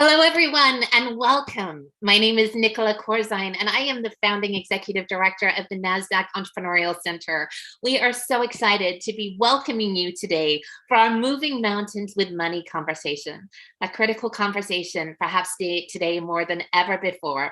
Hello, everyone, and welcome. My name is Nicola Corzine, and I am the founding executive director of the NASDAQ Entrepreneurial Center. We are so excited to be welcoming you today for our Moving Mountains with Money conversation, a critical conversation, perhaps today more than ever before.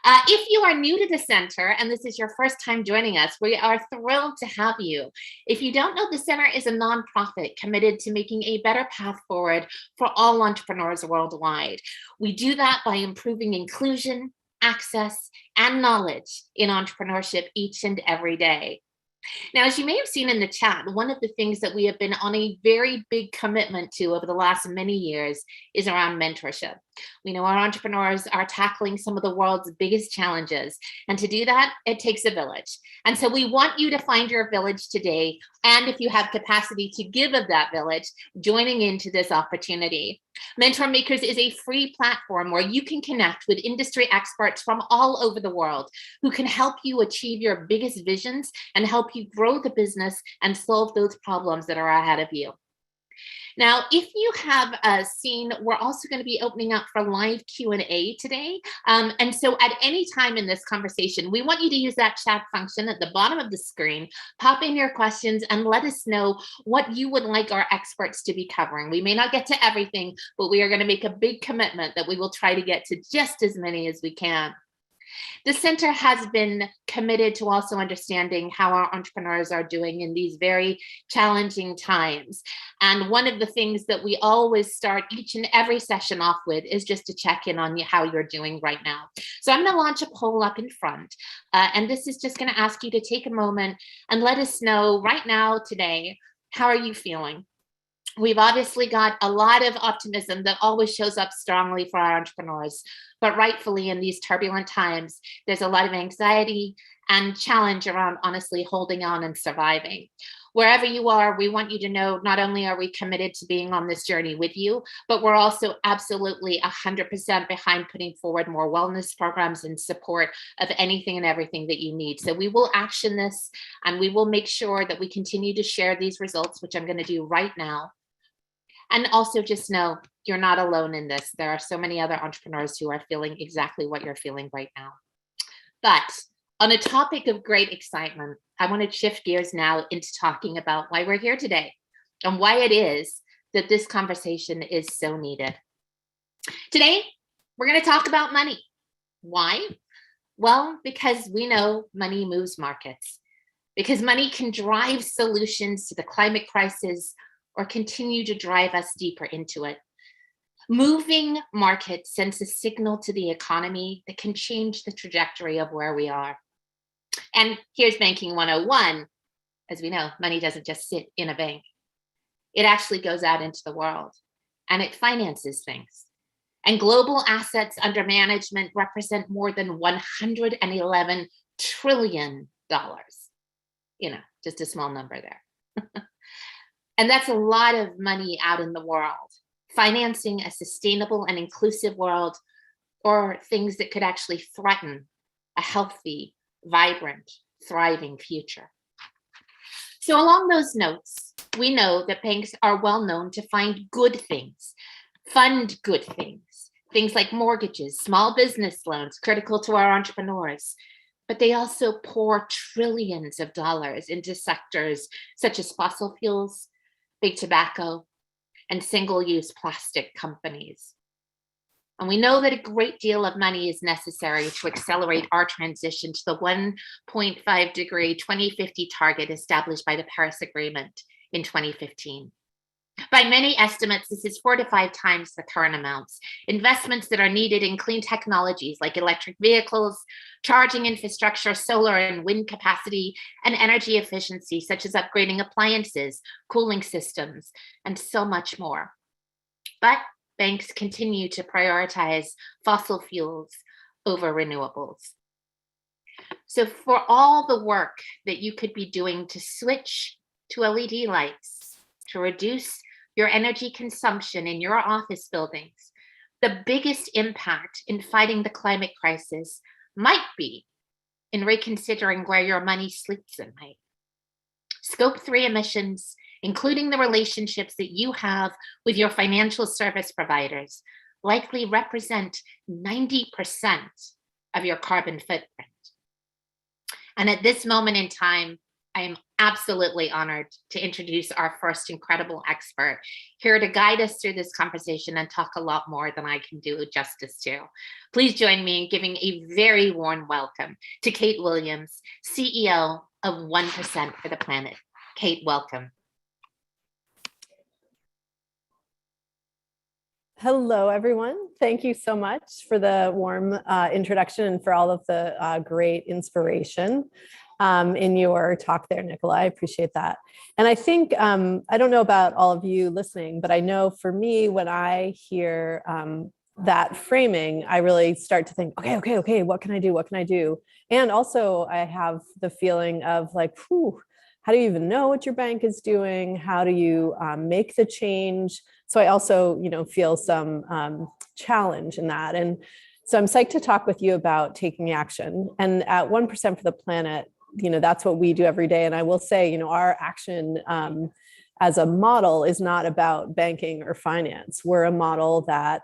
If you are new to the center and this is your first time joining us, we are thrilled to have you. If you don't know, the center is a nonprofit committed to making a better path forward for all entrepreneurs worldwide. We do that by improving inclusion, access, and knowledge in entrepreneurship each and every day. Now, as you may have seen in the chat, one of the things that we have been on a very big commitment to over the last many years is around mentorship. We know our entrepreneurs are tackling some of the world's biggest challenges, and to do that, it takes a village. And so we want you to find your village today, and if you have capacity to give of that village, joining into this opportunity. Mentor Makers is a free platform where you can connect with industry experts from all over the world who can help you achieve your biggest visions and help you grow the business and solve those problems that are ahead of you. Now, if you have seen, we're also going to be opening up for live Q&A today. And so at any time in this conversation, we want you to use that chat function at the bottom of the screen, pop in your questions and let us know what you would like our experts to be covering. We may not get to everything, but we are going to make a big commitment that we will try to get to just as many as we can. The center has been committed to also understanding how our entrepreneurs are doing in these very challenging times. And one of the things that we always start each and every session off with is just to check in on how you're doing right now. So I'm going to launch a poll up in front. And this is just going to ask you to take a moment and let us know right now, today, how are you feeling? We've obviously got a lot of optimism that always shows up strongly for our entrepreneurs, but rightfully in these turbulent times, there's a lot of anxiety and challenge around honestly holding on and surviving. Wherever you are, we want you to know not only are we committed to being on this journey with you, but we're also absolutely 100% behind putting forward more wellness programs in support of anything and everything that you need. So we will action this and we will make sure that we continue to share these results, which I'm going to do right now. And also just know you're not alone in this. There are so many other entrepreneurs who are feeling exactly what you're feeling right now. But on a topic of great excitement, I want to shift gears now into talking about why we're here today and why it is that this conversation is so needed. Today, we're going to talk about money. Why? Well, because we know money moves markets, because money can drive solutions to the climate crisis or continue to drive us deeper into it. Moving markets sends a signal to the economy that can change the trajectory of where we are. And here's Banking 101. As we know, money doesn't just sit in a bank. It actually goes out into the world and it finances things. And global assets under management represent more than $111 trillion. Just a small number there. And that's a lot of money out in the world, financing a sustainable and inclusive world, or things that could actually threaten a healthy, vibrant, thriving future. So along those notes, we know that banks are well known to find good things, fund good things, things like mortgages, small business loans, critical to our entrepreneurs. But they also pour trillions of dollars into sectors such as fossil fuels, big tobacco, and single-use plastic companies. And we know that a great deal of money is necessary to accelerate our transition to the 1.5 degree 2050 target established by the Paris Agreement in 2015. By many estimates, this is 4 to 5 times the current amounts. Investments that are needed in clean technologies like electric vehicles, charging infrastructure, solar and wind capacity, and energy efficiency, such as upgrading appliances, cooling systems, and so much more. But banks continue to prioritize fossil fuels over renewables. So for all the work that you could be doing to switch to LED lights, to reduce your energy consumption in your office buildings, the biggest impact in fighting the climate crisis might be in reconsidering where your money sleeps at night. Scope 3 emissions, including the relationships that you have with your financial service providers, likely represent 90% of your carbon footprint. And at this moment in time, I am absolutely honored to introduce our first incredible expert here to guide us through this conversation and talk a lot more than I can do justice to. Please join me in giving a very warm welcome to Kate Williams, CEO of 1% for the Planet. Kate, welcome. Hello, everyone. Thank you so much for the warm introduction and for all of the great inspiration in your talk there, Nicola. I appreciate that. And I think, I don't know about all of you listening, but I know for me, when I hear that framing, I really start to think, okay, what can I do? What can I do? And also I have the feeling of like, whew, how do you even know what your bank is doing? How do you make the change? So I also, feel some challenge in that. And so I'm psyched to talk with you about taking action. And at 1% for the Planet, that's what we do every day. And I will say, our action as a model is not about banking or finance. We're a model that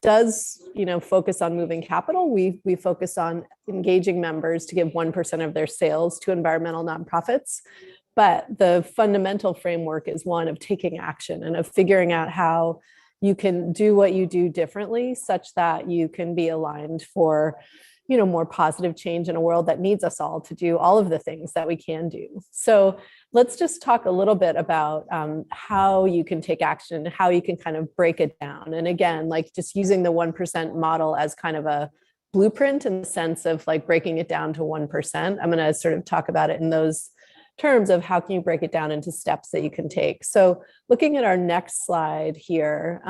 does, focus on moving capital. We focus on engaging members to give 1% of their sales to environmental nonprofits. But the fundamental framework is one of taking action and of figuring out how you can do what you do differently such that you can be aligned for, more positive change in a world that needs us all to do all of the things that we can do. So let's just talk a little bit about how you can take action, how you can kind of break it down. And again, like just using the 1% model as kind of a blueprint in the sense of like breaking it down to 1%. I'm going to sort of talk about it in those terms of how can you break it down into steps that you can take. So looking at our next slide here,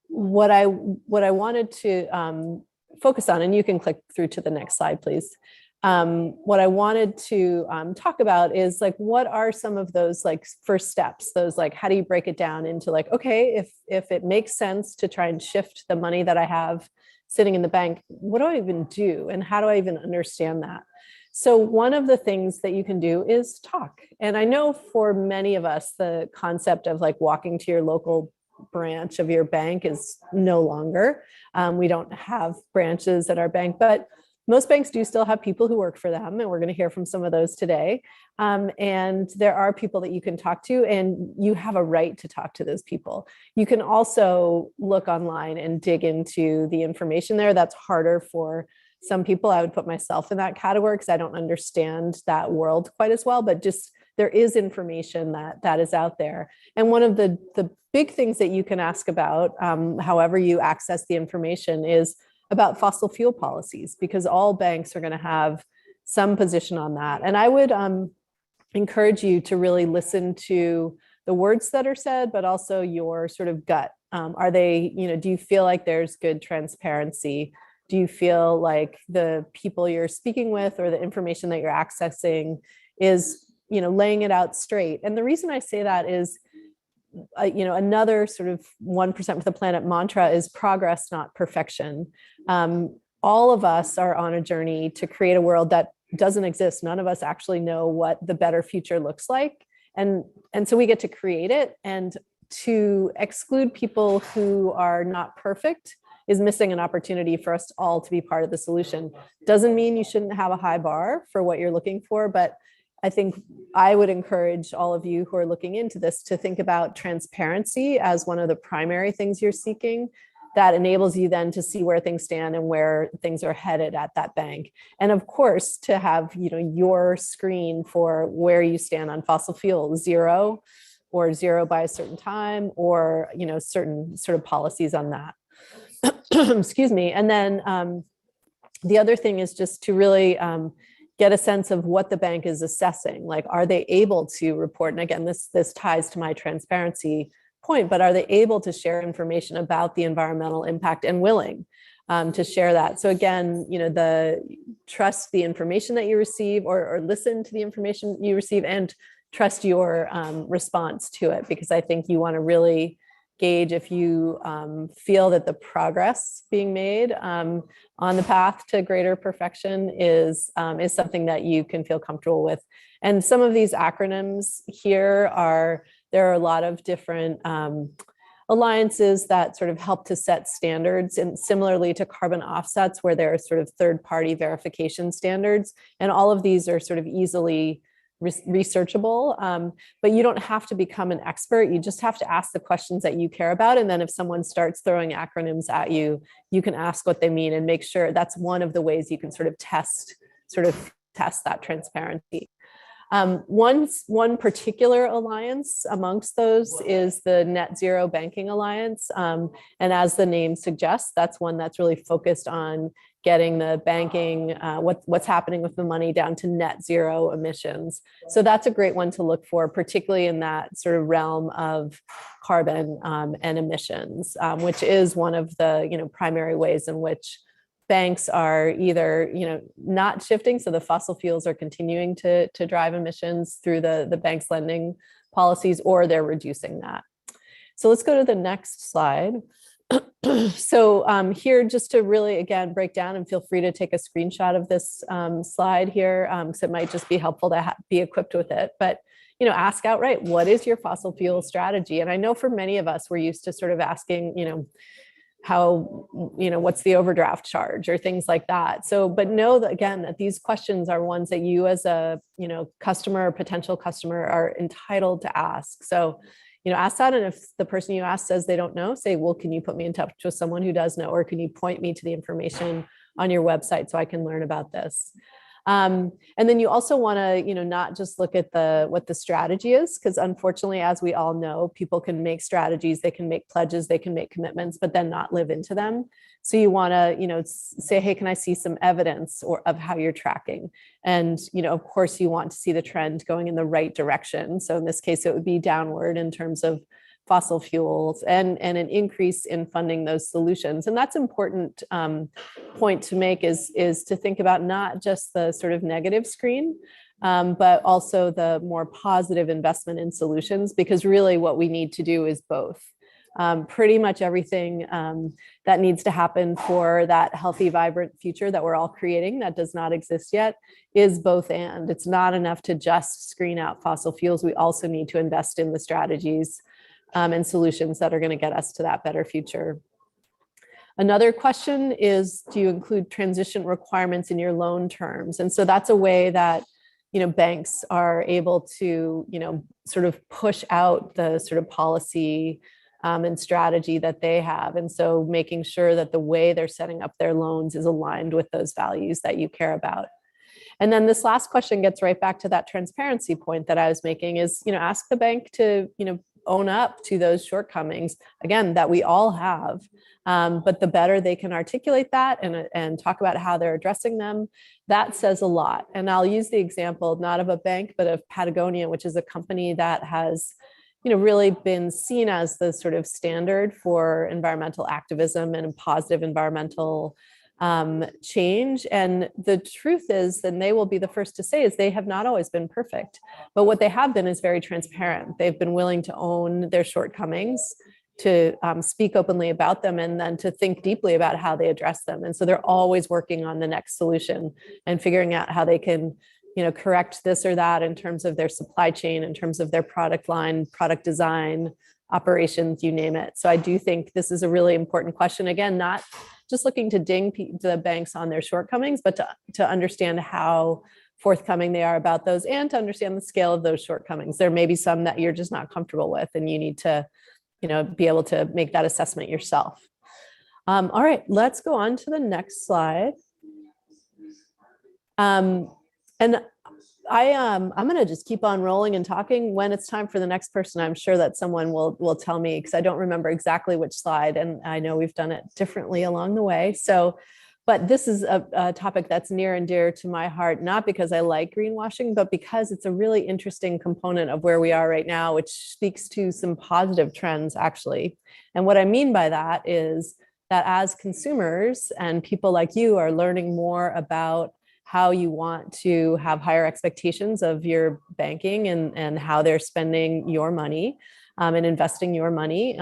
what I wanted to focus on, and you can click through to the next slide, please. What I wanted to talk about is like, what are some of those like first steps? Those like, how do you break it down into like, okay, if it makes sense to try and shift the money that I have sitting in the bank, what do I even do? And how do I even understand that? So one of the things that you can do is talk. And I know for many of us, the concept of like walking to your local branch of your bank is no longer. We don't have branches at our bank, but most banks do still have people who work for them. And we're going to hear from some of those today. And there are people that you can talk to, and you have a right to talk to those people. You can also look online and dig into the information there. That's harder for some people. I would put myself in that category because I don't understand that world quite as well, but just there is information that is out there. And one of the big things that you can ask about, however you access the information, is about fossil fuel policies, because all banks are going to have some position on that. And I would encourage you to really listen to the words that are said, but also your sort of gut. Are they, do you feel like there's good transparency? Do you feel like the people you're speaking with or the information that you're accessing is, laying it out straight? And the reason I say that is, another sort of 1% for the Planet mantra is progress, not perfection. All of us are on a journey to create a world that doesn't exist. None of us actually know what the better future looks like. And so we get to create it, and to exclude people who are not perfect is missing an opportunity for us all to be part of the solution. Doesn't mean you shouldn't have a high bar for what you're looking for, but I think I would encourage all of you who are looking into this to think about transparency as one of the primary things you're seeking. That enables you then to see where things stand and where things are headed at that bank. And of course, to have your screen for where you stand on fossil fuel, zero or zero by a certain time, or certain sort of policies on that. Excuse me. And then the other thing is just to really get a sense of what the bank is assessing. Like, are they able to report? And again, this ties to my transparency point, but are they able to share information about the environmental impact and willing to share that? So again, the trust the information that you receive, or listen to the information you receive, and trust your response to it, because I think you want to really gauge if you feel that the progress being made on the path to greater perfection is something that you can feel comfortable with. And some of these acronyms here there are a lot of different alliances that sort of help to set standards, and similarly to carbon offsets, where there are sort of third-party verification standards. And all of these are sort of easily researchable, but you don't have to become an expert. You just have to ask the questions that you care about. And then if someone starts throwing acronyms at you, you can ask what they mean and make sure. That's one of the ways you can sort of test that transparency. One particular alliance amongst those is the Net Zero Banking Alliance. And as the name suggests, that's one that's really focused on getting the banking, what's happening with the money down to net zero emissions. So that's a great one to look for, particularly in that sort of realm of carbon and emissions, which is one of the primary ways in which banks are either not shifting, so the fossil fuels are continuing to drive emissions through the bank's lending policies, or they're reducing that. So let's go to the next slide. So here, just to really, again, break down, and feel free to take a screenshot of this slide here, because it might just be helpful to be equipped with it. But ask outright, what is your fossil fuel strategy? And I know for many of us, we're used to sort of asking, how, what's the overdraft charge or things like that. So, but know that, again, that these questions are ones that you as a, customer or potential customer are entitled to ask. So, ask that. And if the person you ask says they don't know, say, well, can you put me in touch with someone who does know, or can you point me to the information on your website so I can learn about this? And then you also want to, not just look at what the strategy is, because unfortunately, as we all know, people can make strategies, they can make pledges, they can make commitments, but then not live into them. So you want to, say, hey, can I see some evidence of how you're tracking? And, of course, you want to see the trend going in the right direction. So in this case, it would be downward in terms of fossil fuels and an increase in funding those solutions. And that's important point to make is to think about not just the sort of negative screen, but also the more positive investment in solutions, because really what we need to do is both. Pretty much everything that needs to happen for that healthy, vibrant future that we're all creating that does not exist yet is both and. It's not enough to just screen out fossil fuels. We also need to invest in the strategies and solutions that are going to get us to that better future. Another question is, do you include transition requirements in your loan terms? And so that's a way that banks are able to sort of push out the sort of policy and strategy that they have. And so making sure that the way they're setting up their loans is aligned with those values that you care about. And then this last question gets right back to that transparency point that I was making is, ask the bank to, own up to those shortcomings, again, that we all have. But the better they can articulate that and talk about how they're addressing them, that says a lot. And I'll use the example, not of a bank, but of Patagonia, which is a company that has really been seen as the sort of standard for environmental activism and positive environmental change. And the truth is, and they will be the first to say, is they have not always been perfect. But what they have been is very transparent. They've been willing to own their shortcomings, to speak openly about them, and then to think deeply about how they address them. And so they're always working on the next solution and figuring out how they can correct this or that in terms of their supply chain, in terms of their product line, product design, operations, you name it. So I do think this is a really important question. Again, not just looking to ding the banks on their shortcomings, but to understand how forthcoming they are about those, and to understand the scale of those shortcomings. There may be some that you're just not comfortable with, and you need to be able to make that assessment yourself. All right, let's go on to the next slide. And I'm going to just keep on rolling and talking. When it's time for the next person, I'm sure that someone will tell me, because I don't remember exactly which slide, and I know we've done it differently along the way. So, but this is a topic that's near and dear to my heart, not because I like greenwashing, but because it's a really interesting component of where we are right now, which speaks to some positive trends, actually. And what I mean by that is that as consumers and people like you are learning more about how you want to have higher expectations of your banking and how they're spending your money and investing your money.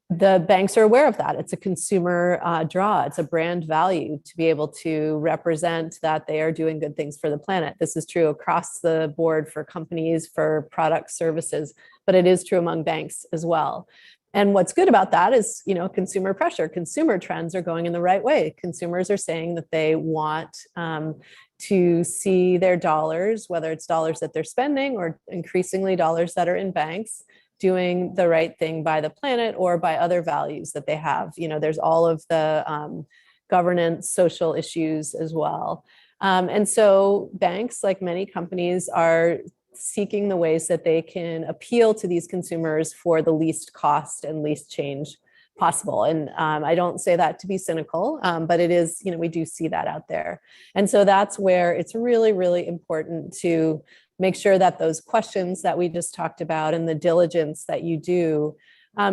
The banks are aware of that. It's a consumer draw. It's a brand value to be able to represent that they are doing good things for the planet. This is true across the board for companies, for products, services, but it is true among banks as well. And what's good about that is, consumer pressure, consumer trends are going in the right way. Consumers are saying that they want to see their dollars, whether it's dollars that they're spending or increasingly dollars that are in banks, doing the right thing by the planet or by other values that they have. There's all of the governance, social issues as well. And so banks, like many companies, are seeking the ways that they can appeal to these consumers for the least cost and least change possible. And I don't say that to be cynical, but it is, we do see that out there. And so that's where it's really, really important to make sure that those questions that we just talked about and the diligence that you do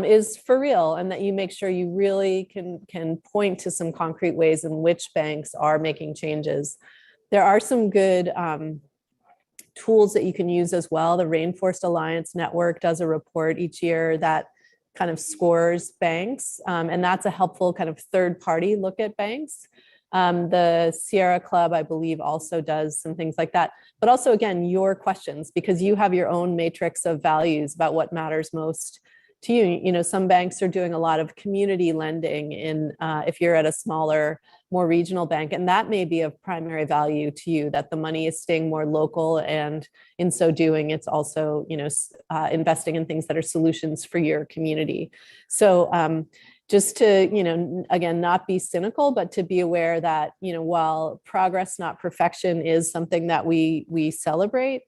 is for real, and that you make sure you really can point to some concrete ways in which banks are making changes. There are some good tools that you can use as well. The Rainforest Alliance Network does a report each year that kind of scores banks, and that's a helpful kind of third-party look at banks. The Sierra Club, I believe, also does some things like that. But also, again, your questions, because you have your own matrix of values about what matters most to you. Some banks are doing a lot of community lending if you're at a smaller, more regional bank, and that may be of primary value to you, that the money is staying more local, and in so doing, it's also investing in things that are solutions for your community. So just to again, not be cynical, but to be aware that while progress, not perfection, is something that we celebrate.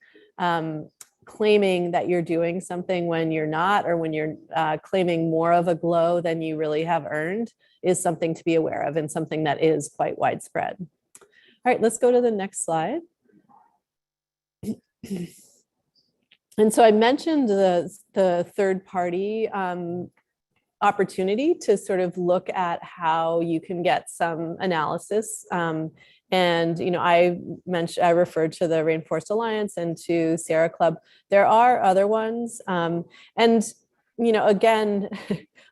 Claiming that you're doing something when you're not, or when you're claiming more of a glow than you really have earned, is something to be aware of, and something that is quite widespread. All right, let's go to the next slide. And so I mentioned the third party opportunity to sort of look at how you can get some analysis. And I referred to the Rainforest Alliance and to Sierra Club. There are other ones, and again,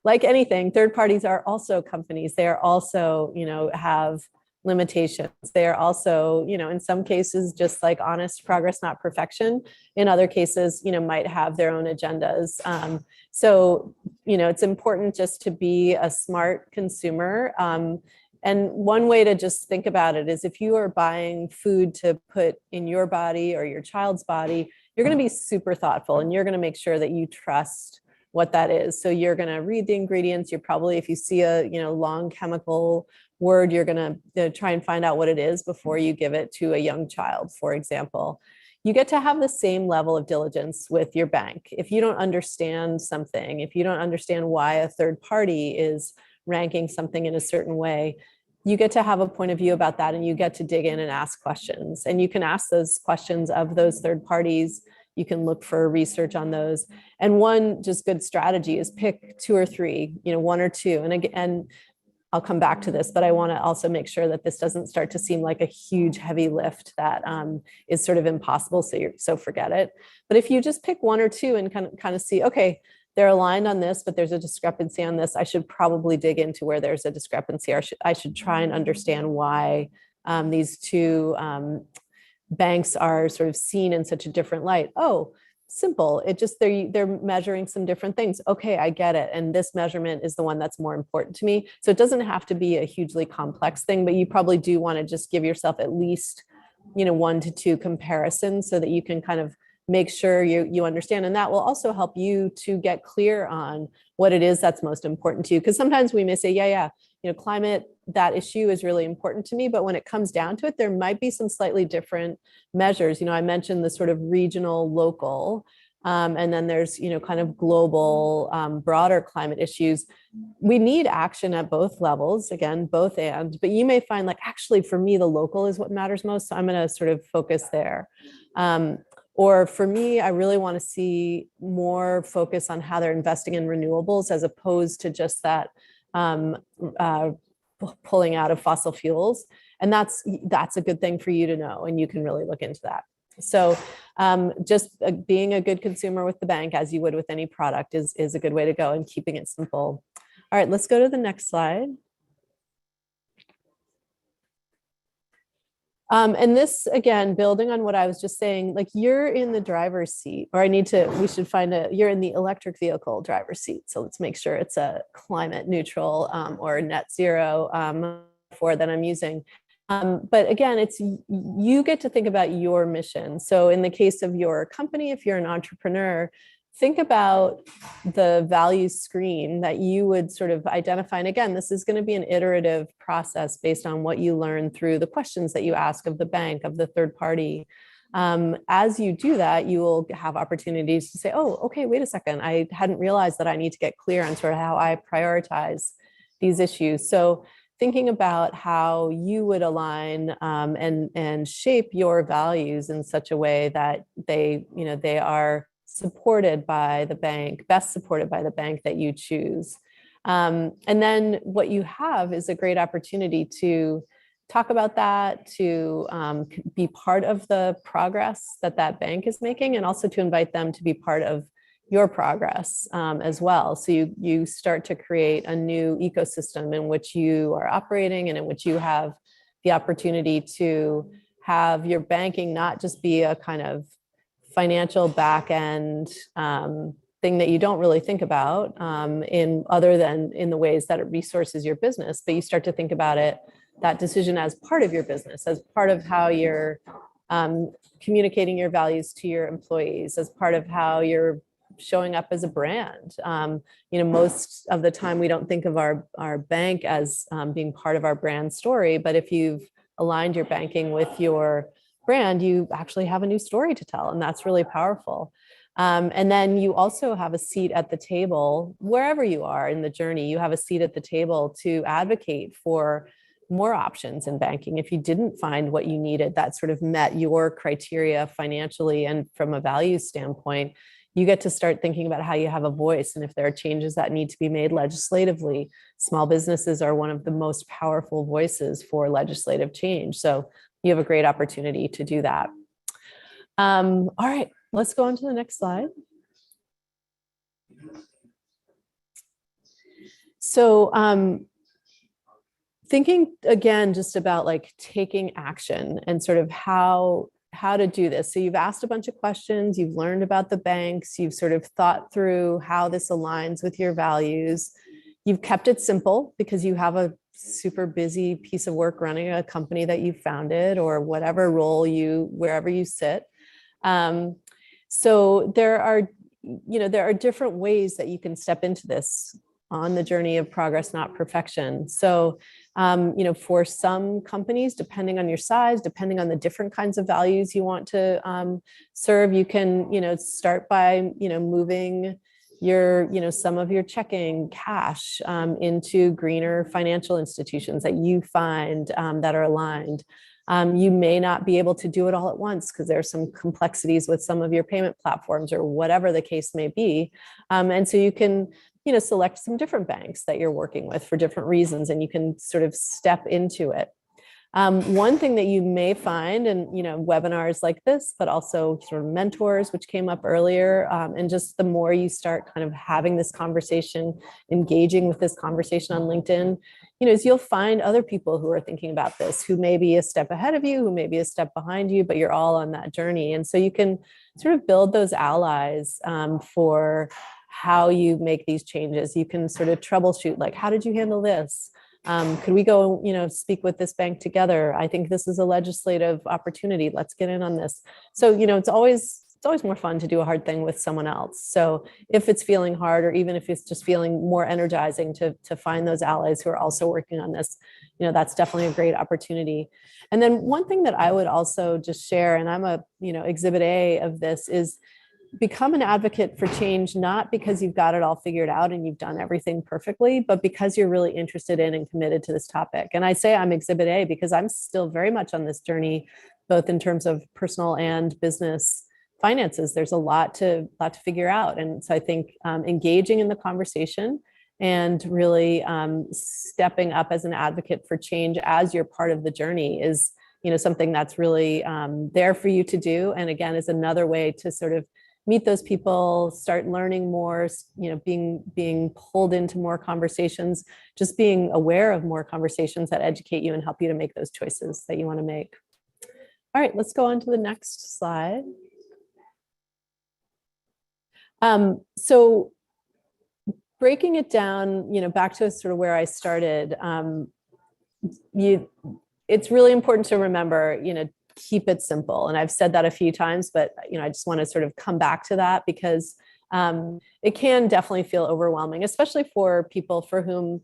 like anything, third parties are also companies. They are also have limitations. They are also in some cases just like honest progress, not perfection. In other cases, might have their own agendas. So it's important just to be a smart consumer. And one way to just think about it is, if you are buying food to put in your body or your child's body, you're going to be super thoughtful, and you're going to make sure that you trust what that is. So you're going to read the ingredients. You're probably, if you see a long chemical word, you're going to try and find out what it is before you give it to a young child, for example. You get to have the same level of diligence with your bank. If you don't understand something, if you don't understand why a third party is ranking something in a certain way, you get to have a point of view about that, and you get to dig in and ask questions. And you can ask those questions of those third parties. You can look for research on those. And one just good strategy is pick two or three, one or two. And again, I'll come back to this, but I want to also make sure that this doesn't start to seem like a huge heavy lift that is sort of impossible. So forget it. But if you just pick one or two and kind of see, okay, they're aligned on this, but there's a discrepancy on this, I should probably dig into where there's a discrepancy. I should try and understand why these two banks are sort of seen in such a different light. Oh, simple. It just, they're measuring some different things. Okay, I get it. And this measurement is the one that's more important to me. So it doesn't have to be a hugely complex thing, but you probably do want to just give yourself at least, 1 to 2 comparisons so that you can kind of make sure you understand. And that will also help you to get clear on what it is that's most important to you. Because sometimes we may say, yeah, climate, that issue is really important to me. But when it comes down to it, there might be some slightly different measures. I mentioned the sort of regional, local, and then there's, kind of global, broader climate issues. We need action at both levels, again, both and, but you may find like, actually, for me, the local is what matters most. So I'm going to sort of focus there. Or for me, I really want to see more focus on how they're investing in renewables, as opposed to just that pulling out of fossil fuels. And that's a good thing for you to know, and you can really look into that. So just being a good consumer with the bank, as you would with any product, is a good way to go, and keeping it simple. All right, let's go to the next slide. And this, again, building on what I was just saying, like you're in the driver's seat, or we should find you're in the electric vehicle driver's seat. So let's make sure it's a climate neutral or net zero for that I'm using. But again, you get to think about your mission. So in the case of your company, if you're an entrepreneur, think about the value screen that you would sort of identify. And again, this is going to be an iterative process based on what you learn through the questions that you ask of the bank, of the third party. As you do that, you will have opportunities to say, oh, okay, wait a second. I hadn't realized that I need to get clear on sort of how I prioritize these issues. So thinking about how you would align and shape your values in such a way that they are supported by the bank, best supported by the bank that you choose. And then what you have is a great opportunity to talk about that, to be part of the progress that that bank is making, and also to invite them to be part of your progress as well. So you start to create a new ecosystem in which you are operating and in which you have the opportunity to have your banking not just be a kind of financial back end thing that you don't really think about in other than in the ways that it resources your business, but you start to think about it, that decision, as part of your business, as part of how you're communicating your values to your employees, as part of how you're showing up as a brand. Most of the time we don't think of our bank as being part of our brand story, but if you've aligned your banking with your brand, you actually have a new story to tell, and that's really powerful. And then you also have a seat at the table, wherever you are in the journey, you have a seat at the table to advocate for more options in banking. If you didn't find what you needed that sort of met your criteria financially and from a value standpoint, you get to start thinking about how you have a voice. And if there are changes that need to be made legislatively, small businesses are one of the most powerful voices for legislative change. So you have a great opportunity to do that. All right, let's go on to the next slide. So thinking again, just about like taking action and sort of how to do this. So you've asked a bunch of questions, you've learned about the banks, you've sort of thought through how this aligns with your values. You've kept it simple because you have a super busy piece of work running a company that you founded, or whatever role wherever you sit. So there are different ways that you can step into this on the journey of progress, not perfection. So, for some companies, depending on your size, depending on the different kinds of values you want to serve, you can, start by, moving some of your checking cash into greener financial institutions that you find that are aligned. You may not be able to do it all at once because there are some complexities with some of your payment platforms or whatever the case may be. And so you can select some different banks that you're working with for different reasons, and you can sort of step into it. One thing that you may find in webinars like this, but also sort of mentors, which came up earlier, and just the more you start kind of having this conversation, engaging with this conversation on LinkedIn, is you'll find other people who are thinking about this, who may be a step ahead of you, who may be a step behind you, but you're all on that journey. And so you can sort of build those allies for how you make these changes. You can sort of troubleshoot, like, how did you handle this? Could we go, speak with this bank together? I think this is a legislative opportunity. Let's get in on this. So, it's always more fun to do a hard thing with someone else. So if it's feeling hard, or even if it's just feeling more energizing to find those allies who are also working on this, that's definitely a great opportunity. And then one thing that I would also just share, and I'm a, exhibit A of this, is become an advocate for change, not because you've got it all figured out and you've done everything perfectly, but because you're really interested in and committed to this topic. And I say I'm exhibit A because I'm still very much on this journey, both in terms of personal and business finances. There's a lot to figure out. And so I think engaging in the conversation and really stepping up as an advocate for change as you're part of the journey is, something that's really there for you to do. And again, is another way to sort of meet those people, start learning more, being pulled into more conversations, just being aware of more conversations that educate you and help you to make those choices that you want to make. All right, let's go on to the next slide. So breaking it down, back to sort of where I started, it's really important to remember, keep it simple. And I've said that a few times, but, I just want to sort of come back to that because it can definitely feel overwhelming, especially for people for whom,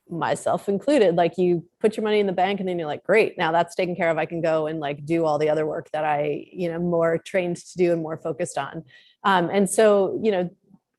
myself included, like you put your money in the bank and then you're like, great, now that's taken care of. I can go and like do all the other work that I, more trained to do and more focused on. And so,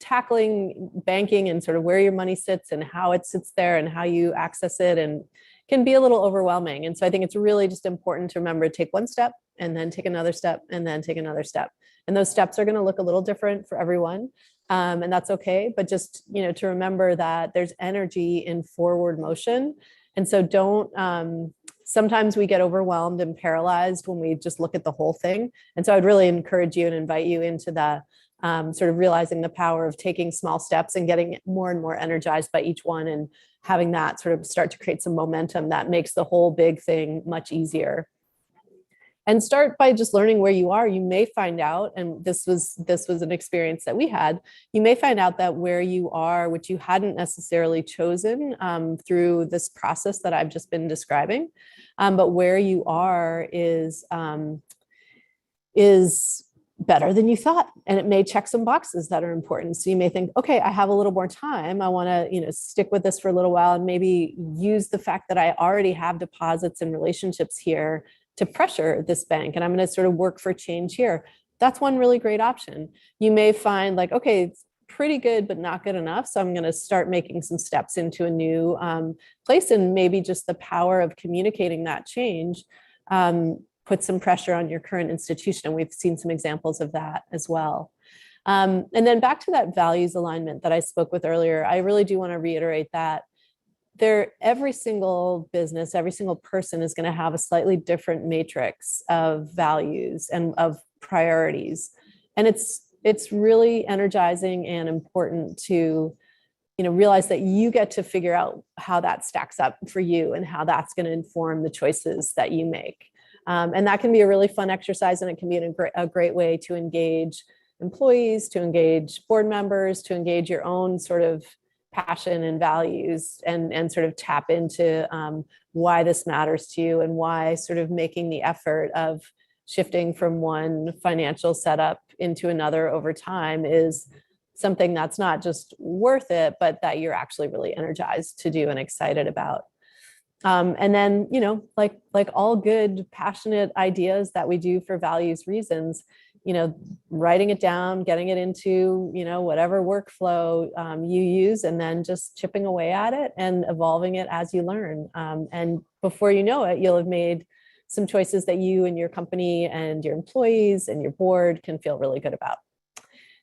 tackling banking and sort of where your money sits and how it sits there and how you access it and can be a little overwhelming. And so I think it's really just important to remember to take one step and then take another step and then take another step. And those steps are going to look a little different for everyone. And that's okay. But just, to remember that there's energy in forward motion. And so sometimes we get overwhelmed and paralyzed when we just look at the whole thing. And so I'd really encourage you and invite you into the sort of realizing the power of taking small steps and getting more and more energized by each one and having that sort of start to create some momentum that makes the whole big thing much easier. And start by just learning where you are. You may find out, and this was an experience that we had, you may find out that where you are, which you hadn't necessarily chosen through this process that I've just been describing, but where you are is better than you thought. And it may check some boxes that are important. So you may think, okay, I have a little more time. I want to, stick with this for a little while and maybe use the fact that I already have deposits and relationships here to pressure this bank. And I'm going to sort of work for change here. That's one really great option. You may find like, okay, it's pretty good, but not good enough. So I'm going to start making some steps into a new place, and maybe just the power of communicating that change put some pressure on your current institution. And we've seen some examples of that as well. And then back to that values alignment that I spoke with earlier, I really do want to reiterate that every single business, every single person is going to have a slightly different matrix of values and of priorities. And it's really energizing and important to realize that you get to figure out how that stacks up for you and how that's going to inform the choices that you make. And that can be a really fun exercise, and it can be a great way to engage employees, to engage board members, to engage your own sort of passion and values, and sort of tap into why this matters to you and why sort of making the effort of shifting from one financial setup into another over time is something that's not just worth it, but that you're actually really energized to do and excited about. And then, like all good, passionate ideas that we do for values reasons, writing it down, getting it into, whatever workflow you use, and then just chipping away at it and evolving it as you learn. And before you know it, you'll have made some choices that you and your company and your employees and your board can feel really good about.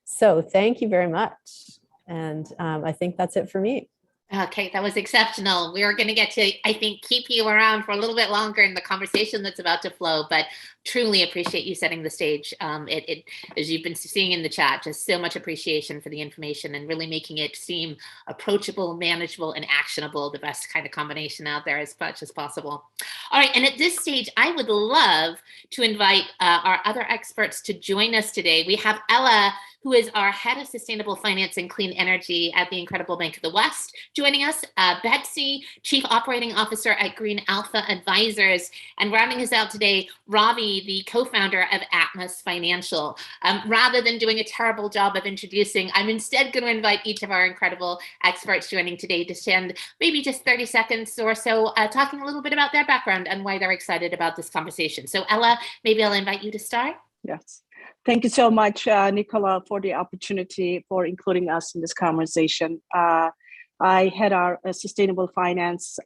So thank you very much. And I think that's it for me. Okay, that was exceptional. We are going to get to, I think, keep you around for a little bit longer in the conversation that's about to flow, but truly appreciate you setting the stage. As you've been seeing in the chat, just so much appreciation for the information and really making it seem approachable, manageable, and actionable, the best kind of combination out there as much as possible. All right, and at this stage, I would love to invite our other experts to join us today. We have Ella, who is our head of sustainable finance and clean energy at the Incredible Bank of the West, joining us. Betsy, chief operating officer at Green Alpha Advisors, and rounding us out today, Ravi, the co-founder of Atmos Financial. Rather than doing a terrible job of introducing, I'm instead going to invite each of our incredible experts joining today to spend maybe just 30 seconds or so talking a little bit about their background and why they're excited about this conversation. So Ella, maybe I'll invite you to start. Yes. Thank you so much, Nicola, for the opportunity for including us in this conversation. I head our sustainable finance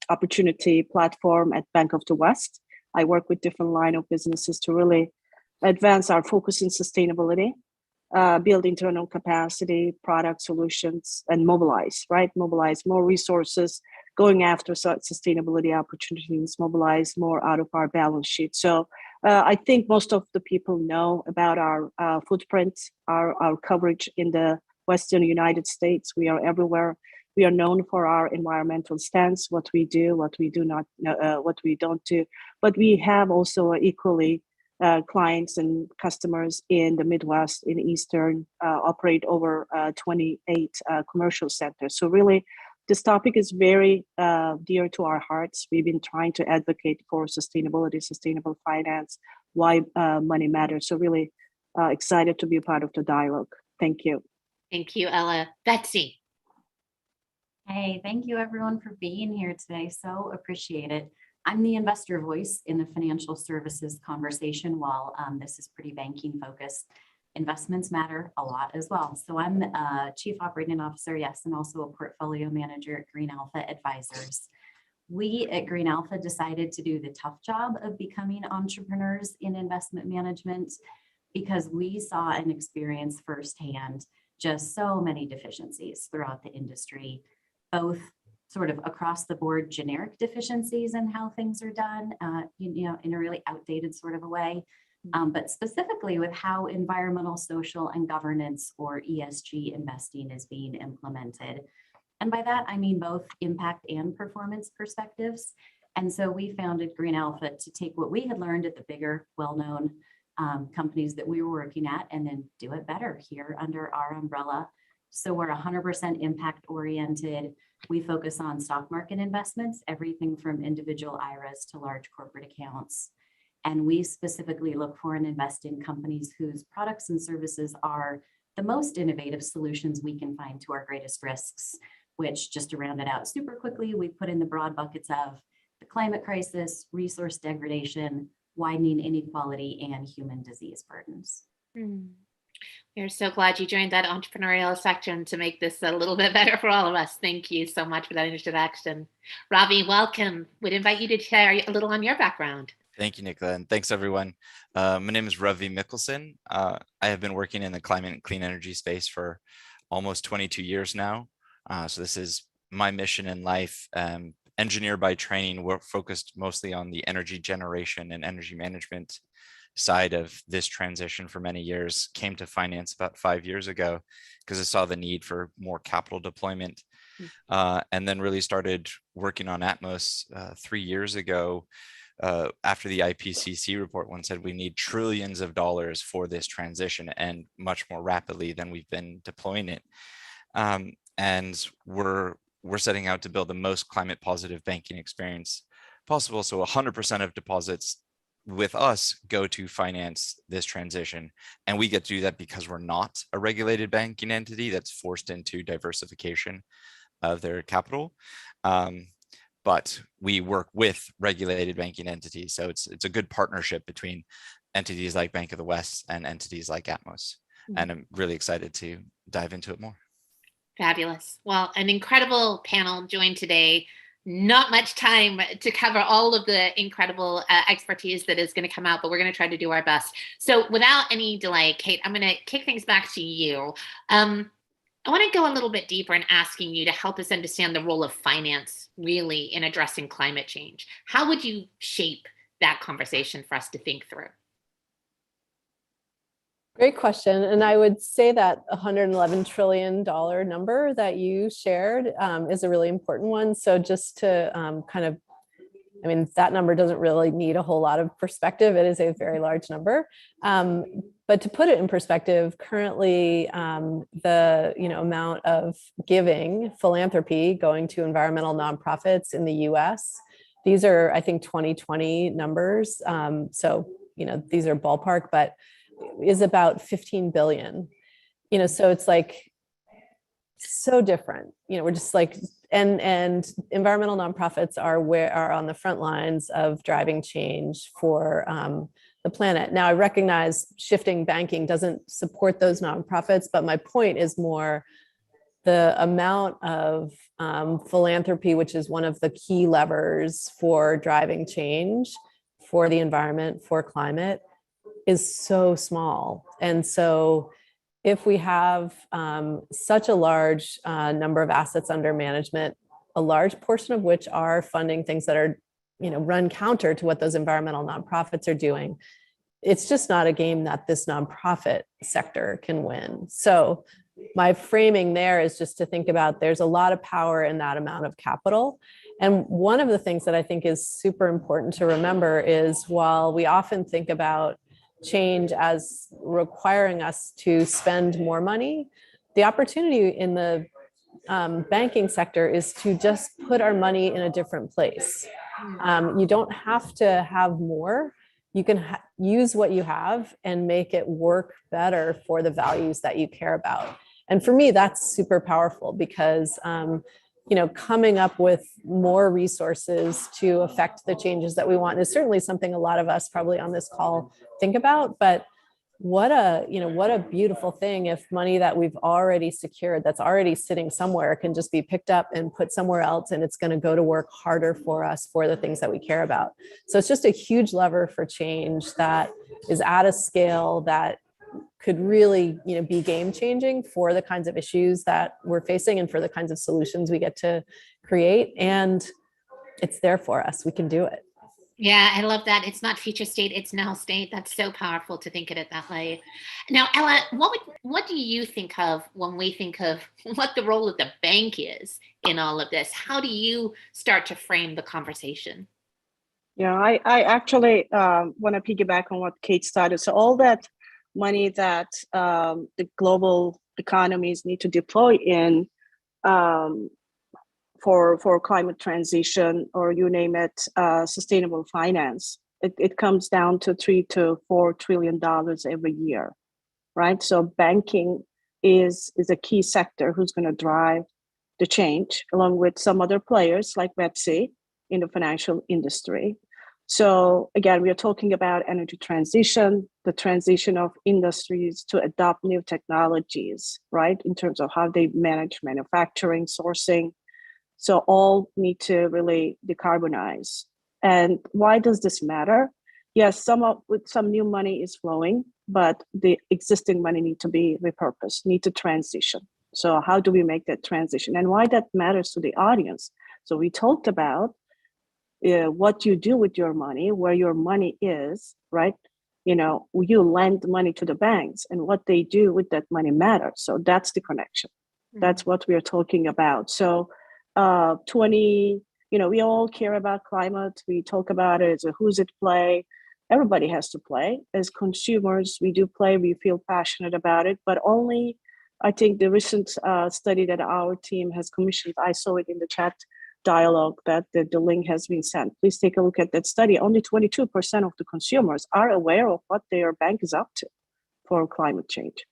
opportunity platform at Bank of the West. I work with different line of businesses to really advance our focus in sustainability, build internal capacity, product solutions, and mobilize more resources, going after sustainability opportunities, mobilize more out of our balance sheet. So I think most of the people know about our footprint, our coverage in the Western United States. We are everywhere. We are known for our environmental stance, what we do, what we do not, what we don't do. But we have also equally clients and customers in the Midwest, in Eastern, operate over 28 commercial centers. So really, this topic is very dear to our hearts. We've been trying to advocate for sustainability, sustainable finance, why money matters. So really excited to be a part of the dialogue. Thank you. Thank you, Ella. Betsy. Hey, thank you everyone for being here today. So appreciate it. I'm the investor voice in the financial services conversation. While this is pretty banking focused, investments matter a lot as well. So I'm Chief Operating Officer, yes, and also a portfolio manager at Green Alpha Advisors. We at Green Alpha decided to do the tough job of becoming entrepreneurs in investment management because we saw and experienced firsthand just so many deficiencies throughout the industry, both sort of across the board generic deficiencies in how things are done, in a really outdated sort of a way, but specifically with how environmental, social, and governance, or ESG investing, is being implemented. And by that, I mean both impact and performance perspectives. And so we founded Green Alpha to take what we had learned at the bigger, well-known companies that we were working at and then do it better here under our umbrella. So we're 100% impact oriented. We focus on stock market investments, everything from individual IRAs to large corporate accounts. And we specifically look for and invest in companies whose products and services are the most innovative solutions we can find to our greatest risks, which, just to round it out super quickly, we put in the broad buckets of the climate crisis, resource degradation, widening inequality, and human disease burdens. We're so glad you joined that entrepreneurial section to make this a little bit better for all of us. Thank you so much for that introduction. Ravi, welcome. Would invite you to share a little on your background. Thank you, Nicola, and thanks everyone. My name is Ravi Mikkelsen. I have been working in the climate and clean energy space for almost 22 years now. So this is my mission in life. Engineer by training, we're focused mostly on the energy generation and energy management side of this transition for many years. Came to finance about 5 years ago because I saw the need for more capital deployment, and then really started working on Atmos 3 years ago after the IPCC report. One said we need trillions of dollars for this transition, and much more rapidly than we've been deploying it. And we're setting out to build the most climate positive banking experience possible. So 100% of deposits with us go to finance this transition. And we get to do that because we're not a regulated banking entity that's forced into diversification of their capital. But we work with regulated banking entities. So it's a good partnership between entities like Bank of the West and entities like Atmos. And I'm really excited to dive into it more. Fabulous. Well, an incredible panel joined today. Not much time to cover all of the incredible expertise that is going to come out, but we're going to try to do our best. So without any delay, Kate, I'm going to kick things back to you. I want to go a little bit deeper in asking you to help us understand the role of finance really in addressing climate change. How would you shape that conversation for us to think through? Great question. And I would say that $111 trillion number that you shared is a really important one. So just to that number doesn't really need a whole lot of perspective. It is a very large number. But to put it in perspective, currently the amount of philanthropy going to environmental nonprofits in the US, these are, I think, 2020 numbers. So these are ballpark, but is about 15 billion. So it's like so different. We're just like, and environmental nonprofits are on the front lines of driving change for the planet. Now, I recognize shifting banking doesn't support those nonprofits, but my point is more the amount of philanthropy, which is one of the key levers for driving change for the environment, for climate, is so small. And so if we have such a large number of assets under management, a large portion of which are funding things that are, run counter to what those environmental nonprofits are doing, it's just not a game that this nonprofit sector can win. So my framing there is just to think about there's a lot of power in that amount of capital. And one of the things that I think is super important to remember is while we often think about change as requiring us to spend more money, the opportunity in the banking sector is to just put our money in a different place. You don't have to have more. You can use what you have and make it work better for the values that you care about. And for me, that's super powerful because, coming up with more resources to affect the changes that we want is certainly something a lot of us probably on this call think about, but what a beautiful thing if money that we've already secured, that's already sitting somewhere, can just be picked up and put somewhere else, and it's going to go to work harder for us for the things that we care about. So it's just a huge lever for change that is at a scale that could really, be game changing for the kinds of issues that we're facing and for the kinds of solutions we get to create. And it's there for us. We can do it. Yeah, I love that. It's not future state, it's now state. That's so powerful to think of it that way. Now, Ella, what do you think of when we think of what the role of the bank is in all of this? How do you start to frame the conversation? Yeah, I actually want to piggyback on what Kate started. So all that money that the global economies need to deploy in for climate transition, or you name it, sustainable finance, it comes down to $3 to $4 trillion every year, right? So banking is a key sector who's going to drive the change, along with some other players like Betsy in the financial industry. So again, we are talking about energy transition, the transition of industries to adopt new technologies, right? In terms of how they manage manufacturing, sourcing. So all need to really decarbonize. And why does this matter? Yes, with some new money is flowing, but the existing money need to be repurposed, need to transition. So how do we make that transition? And why that matters to the audience? So we talked about what you do with your money, where your money is, right? You lend money to the banks, and what they do with that money matters. So that's the connection. That's what we are talking about. So we all care about climate. We talk about it as a who's at play. Everybody has to play. As consumers, we do play, we feel passionate about it, but only, I think the recent study that our team has commissioned, I saw it in the chat dialogue that the link has been sent. Please take a look at that study. Only 22% of the consumers are aware of what their bank is up to for climate change.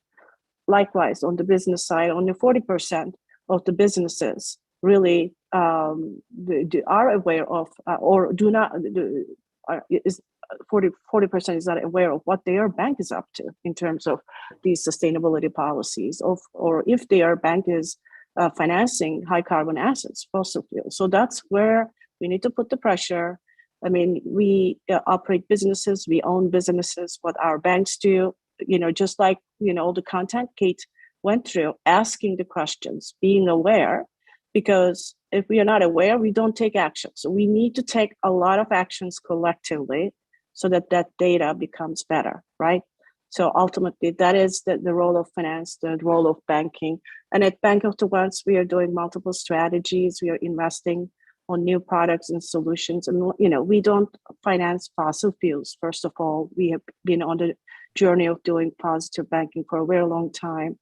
Likewise, on the business side, only 40% of the businesses really are aware of, or do not, 40% is not aware of what their bank is up to in terms of these sustainability policies, or if their bank is financing high carbon assets, fossil fuels. So that's where we need to put the pressure. I mean, we operate businesses, we own businesses, what our banks do, just like, all the content Kate went through, asking the questions, being aware, because if we are not aware, we don't take action. So we need to take a lot of actions collectively so that data becomes better, right? So ultimately, that is the role of finance, the role of banking. And at Bank of the West, we are doing multiple strategies. We are investing on new products and solutions. And, we don't finance fossil fuels. First of all, we have been on the journey of doing positive banking for a very long time.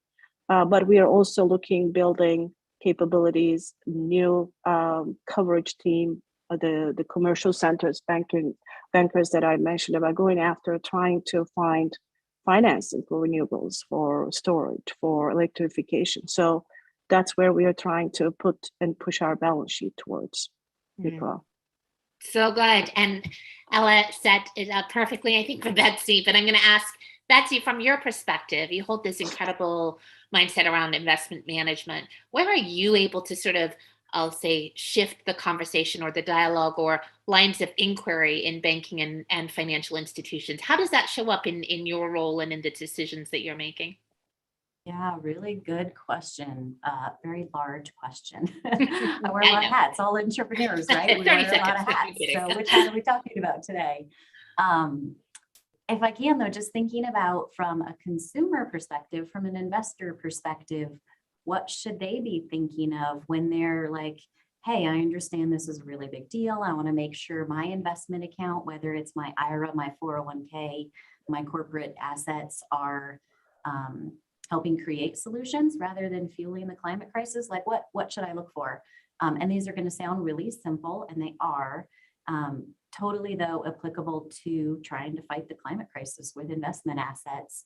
But we are also building capabilities, new coverage team, the commercial centers, bankers that I mentioned about going after, trying to find financing for renewables, for storage, for electrification. So that's where we are trying to put and push our balance sheet towards. So good. And Ella set it up perfectly, I think, for Betsy, but I'm going to ask Betsy, from your perspective, you hold this incredible mindset around investment management. Where are you able to sort of, I'll say, shift the conversation or the dialogue or lines of inquiry in banking and financial institutions? How does that show up in your role and in the decisions that you're making? Yeah, really good question. Very large question. I wear a lot of hats, all entrepreneurs, right? We wear a lot of hats. So which hat are we talking about today? if I can though, just thinking about from a consumer perspective, from an investor perspective, what should they be thinking of when they're like, hey, I understand this is a really big deal. I want to make sure my investment account, whether it's my IRA, my 401k, my corporate assets are helping create solutions rather than fueling the climate crisis. Like what should I look for? And these are going to sound really simple, and they are totally though applicable to trying to fight the climate crisis with investment assets.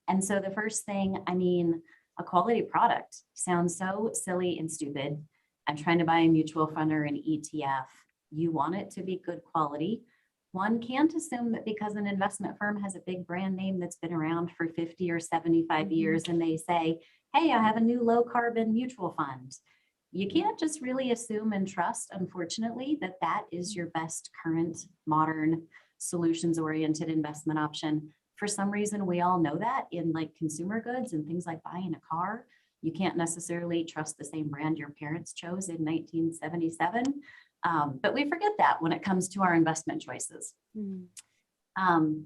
And so the first thing, I mean, a quality product sounds so silly and stupid. I'm trying to buy a mutual fund or an ETF. You want it to be good quality. One can't assume that because an investment firm has a big brand name that's been around for 50 or 75 years and they say, hey, I have a new low carbon mutual fund. You can't just really assume and trust, unfortunately, that that is your best current modern solutions oriented investment option. For some reason, we all know that in like consumer goods and things like buying a car, you can't necessarily trust the same brand your parents chose in 1977. But we forget that when it comes to our investment choices.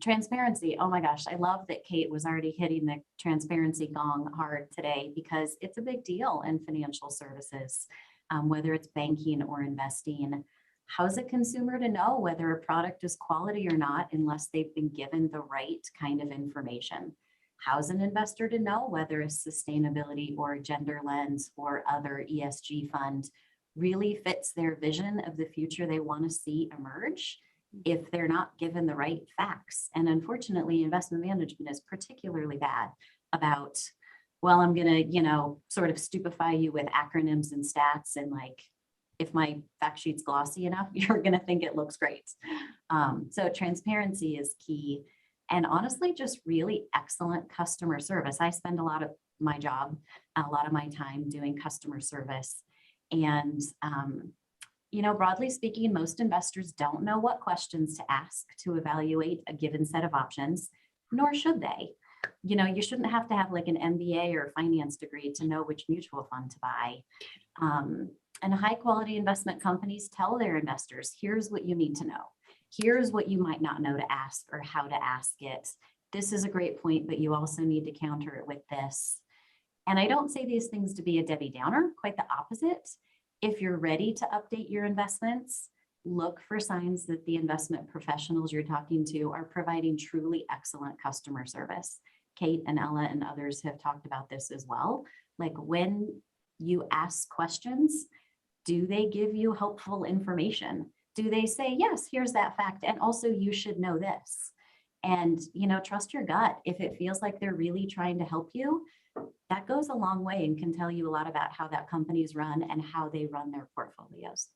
Transparency. Oh my gosh, I love that Kate was already hitting the transparency gong hard today, because it's a big deal in financial services, whether it's banking or investing. How's a consumer to know whether a product is quality or not unless they've been given the right kind of information? How's an investor to know whether a sustainability or a gender lens or other ESG fund really fits their vision of the future they want to see emerge if they're not given the right facts? And unfortunately, investment management is particularly bad about, well, I'm going to, sort of stupefy you with acronyms and stats, and like, if my fact sheet's glossy enough, you're going to think it looks great. So transparency is key. And honestly, just really excellent customer service. I spend a lot of my job, a lot of my time doing customer service. And, broadly speaking, most investors don't know what questions to ask to evaluate a given set of options, nor should they. You shouldn't have to have like an MBA or a finance degree to know which mutual fund to buy. And high quality investment companies tell their investors, here's what you need to know. Here's what you might not know to ask or how to ask it. This is a great point, but you also need to counter it with this. And I don't say these things to be a Debbie Downer, quite the opposite. If you're ready to update your investments, look for signs that the investment professionals you're talking to are providing truly excellent customer service. Kate and Ella and others have talked about this as well. Like, when you ask questions, do they give you helpful information? Do they say, yes, here's that fact, and also you should know this? And, trust your gut. If it feels like they're really trying to help you, that goes a long way and can tell you a lot about how that company's run and how they run their portfolios.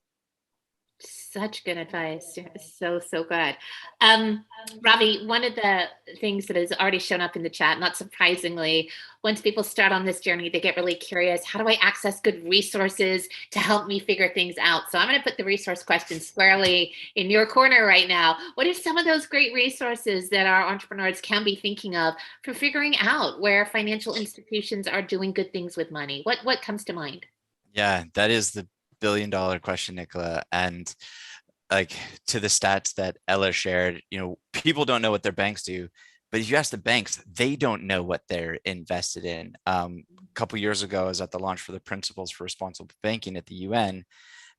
Such good advice. So good. Ravi, one of the things that has already shown up in the chat, not surprisingly, once people start on this journey, they get really curious. How do I access good resources to help me figure things out? So I'm going to put the resource question squarely in your corner right now. What are some of those great resources that our entrepreneurs can be thinking of for figuring out where financial institutions are doing good things with money? What comes to mind? Yeah, that is the billion-dollar question, Nicola. And like, to the stats that Ella shared, people don't know what their banks do, but if you ask the banks, they don't know what they're invested in. A couple of years ago, I was at the launch for the Principles for Responsible Banking at the UN,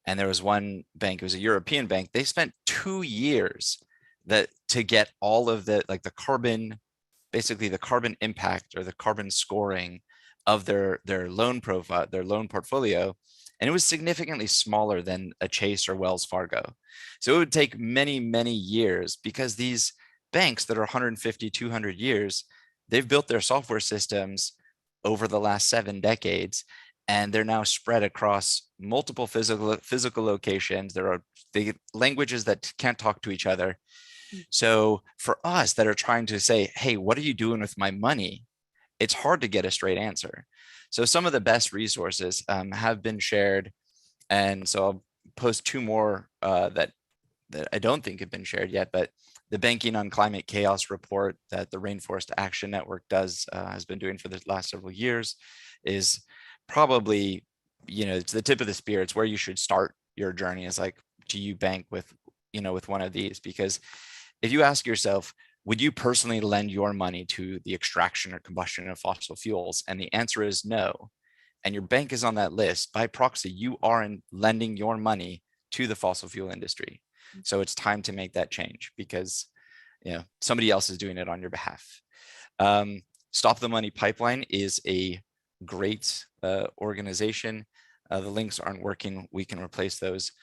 and there was one bank, it was a European bank. They spent 2 years to get all of the carbon, basically the carbon impact or the carbon scoring of their loan profile, their loan portfolio. And it was significantly smaller than a Chase or Wells Fargo. So it would take many, many years, because these banks that are 150, 200 years, they've built their software systems over the last 7 decades, and they're now spread across multiple physical locations. There are the languages that can't talk to each other. So for us that are trying to say, hey, what are you doing with my money? It's hard to get a straight answer. So some of the best resources have been shared. And so I'll post 2 more that I don't think have been shared yet, but the Banking on Climate Chaos report that the Rainforest Action Network has been doing for the last several years is probably, it's the tip of the spear. It's where you should start your journey, is like, do you bank with one of these? Because if you ask yourself, would you personally lend your money to the extraction or combustion of fossil fuels? And the answer is no. And your bank is on that list. By proxy, you are lending your money to the fossil fuel industry. So it's time to make that change because somebody else is doing it on your behalf. Stop the Money Pipeline is a great organization. The links aren't working. We can replace those.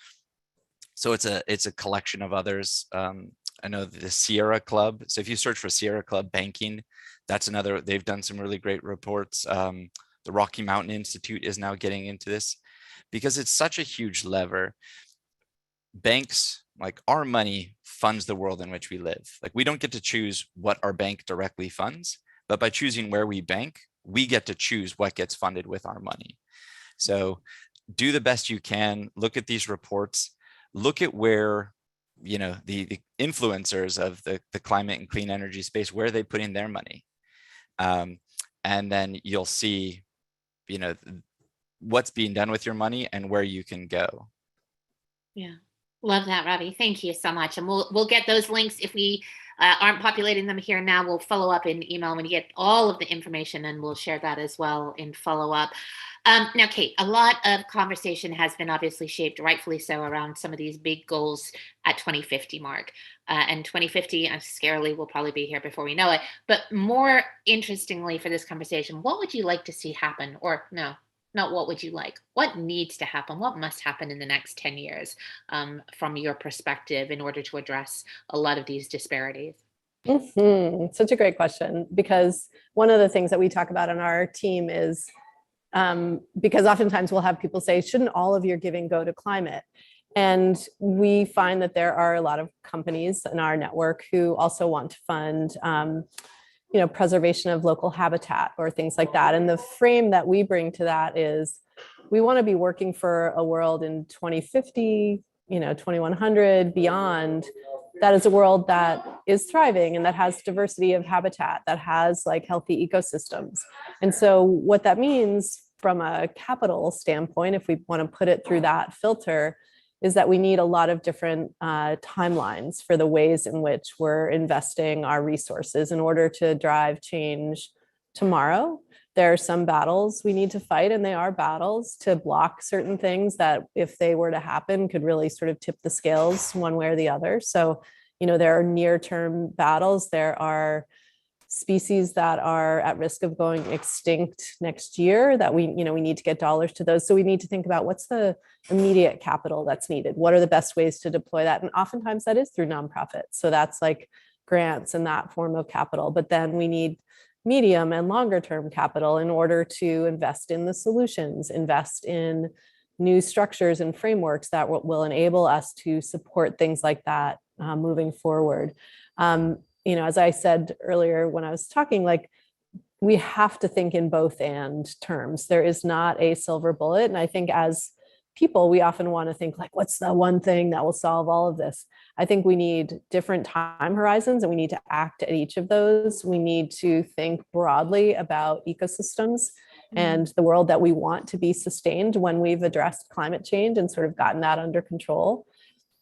So it's a collection of others. I know the Sierra Club. So if you search for Sierra Club Banking, that's another. They've done some really great reports. The Rocky Mountain Institute is now getting into this because it's such a huge lever. Banks, like our money, funds the world in which we live. Like we don't get to choose what our bank directly funds, but by choosing where we bank, we get to choose what gets funded with our money. So do the best you can. Look at these reports. Look at where the influencers of the climate and clean energy space, where they put in their money, and then you'll see what's being done with your money and where you can go. Yeah, love that, Ravi. Thank you so much. And we'll get those links. If we aren't populating them here now, we'll follow up in email when you get all of the information, and we'll share that as well in follow up. Now, Kate, a lot of conversation has been obviously shaped, rightfully so, around some of these big goals at 2050 mark. And 2050, scarily, will probably be here before we know it. But more interestingly for this conversation, what would you like to see happen? Or no, not what would you like? What needs to happen? What must happen in the next 10 years from your perspective in order to address a lot of these disparities? Such a great question, because one of the things that we talk about on our team is because oftentimes we'll have people say, shouldn't all of your giving go to climate? And we find that there are a lot of companies in our network who also want to fund preservation of local habitat or things like that. And the frame that we bring to that is we want to be working for a world in 2050, 2100, beyond, that is a world that is thriving and that has diversity of habitat, that has like healthy ecosystems. And so what that means from a capital standpoint, if we want to put it through that filter, is that we need a lot of different timelines for the ways in which we're investing our resources in order to drive change tomorrow. There are some battles we need to fight, and they are battles to block certain things that, if they were to happen, could really sort of tip the scales one way or the other. So, there are near-term battles. There are species that are at risk of going extinct next year that we need to get dollars to those. So we need to think about what's the immediate capital that's needed. What are the best ways to deploy that? And oftentimes that is through nonprofits. So that's like grants and that form of capital. But then we need medium and longer term capital in order to invest in the solutions, invest in new structures and frameworks that will enable us to support things like that moving forward. As I said earlier when I was talking, like, we have to think in both and terms. There is not a silver bullet. And I think as people, we often want to think like, what's the one thing that will solve all of this? I think we need different time horizons, and we need to act at each of those. We need to think broadly about ecosystems and the world that we want to be sustained when we've addressed climate change and sort of gotten that under control.